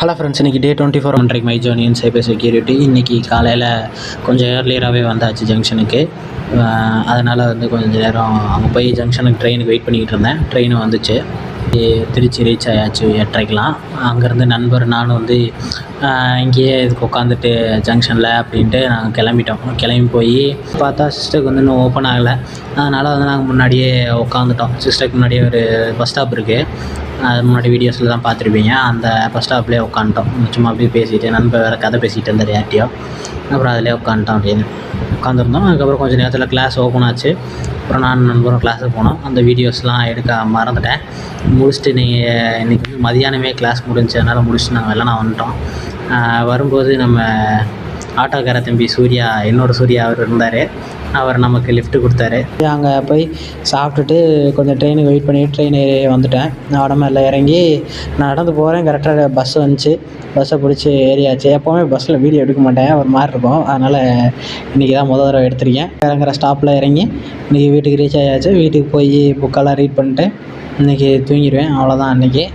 Hello friends, இன்றைக்கி டே 24 ஒன்றைக்கு my ஜோனி in cyber security. இன்றைக்கி காலையில் கொஞ்சம் ஏர்லியராகவே வந்தாச்சு ஜங்ஷனுக்கு. அதனால் கொஞ்சம் நேரம் அங்கே போய் ஜங்ஷனுக்கு ட்ரெயினுக்கு வெயிட் பண்ணிக்கிட்டு இருந்தேன். ட்ரெயினும் வந்துச்சு. திருச்சி ரீச் ஆயாச்சு 8:30க்கெலாம். அங்கேருந்து நண்பர் நானும் இங்கேயே இதுக்கு உட்காந்துட்டு ஜங்ஷனில் அப்படின்ட்டு நாங்கள் கிளம்பிட்டோம். கிளம்பி போய் பார்த்தா சிஸ்டருக்கு இன்னும் ஓப்பன் ஆகலை. அதனால் நாங்கள் முன்னாடியே உட்காந்துட்டோம். சிஸ்டருக்கு முன்னாடியே ஒரு பஸ் ஸ்டாப் இருக்குது. அது முன்னாடி வீடியோஸில் தான் பார்த்துருப்பீங்க. அந்த பஸ் ஸ்டாப்லேயே உட்காந்துட்டோம். சும்மா அப்படியே பேசிவிட்டு நண்பர் வேறு கதை பேசிகிட்டு இருந்தார் யார்ட்டையோ. அப்புறம் அதிலே உட்காந்துட்டோம். அப்படின்னு உட்காந்துருந்தோம். அதுக்கப்புறம் கொஞ்சம் நேரத்தில் கிளாஸ் ஓப்பன் ஆச்சு. அப்புறம் நான் நண்பரும் கிளாஸுக்கு போனோம். அந்த வீடியோஸ்லாம் எடுக்க மறந்துட்டேன். முடிச்சுட்டு நீங்கள் இன்றைக்கி மதியானமே கிளாஸ் முடிஞ்சதுனால முடிச்சுட்டு நாங்கள் எல்லாம் வந்துட்டோம். வரும்போது நம்ம ஆட்டோக்கார தம்பி சூர்யா, இன்னொரு சூர்யா அவர் இருந்தார். அவர் நமக்கு லிஃப்ட்டு கொடுத்தாரு. அங்கே போய் சாப்பிட்டுட்டு கொஞ்சம் ட்ரெயினுக்கு வெயிட் பண்ணிவிட்டு ட்ரெயின் ஏறி வந்துட்டேன். உடம்பெல்லாம் இறங்கி நடந்து போகிறேன். கரெக்டாக பஸ் வந்துச்சு. பஸ்ஸை பிடிச்சி ஏறியாச்சு. எப்போவுமே பஸ்ஸில் வீடியோ எடுக்க மாட்டேன், ஒரு மாதிரி இருக்கும். அதனால் இன்றைக்கி தான் முதல் தடவை எடுத்திருக்கேன். இறங்குற ஸ்டாப்பில் இறங்கி இன்றைக்கி வீட்டுக்கு ரீச் ஆகியாச்சு. வீட்டுக்கு போய் புக்கெல்லாம் ரீட் பண்ணிட்டு இன்றைக்கி தூங்கிடுவேன். அவ்வளோதான் இன்றைக்கி.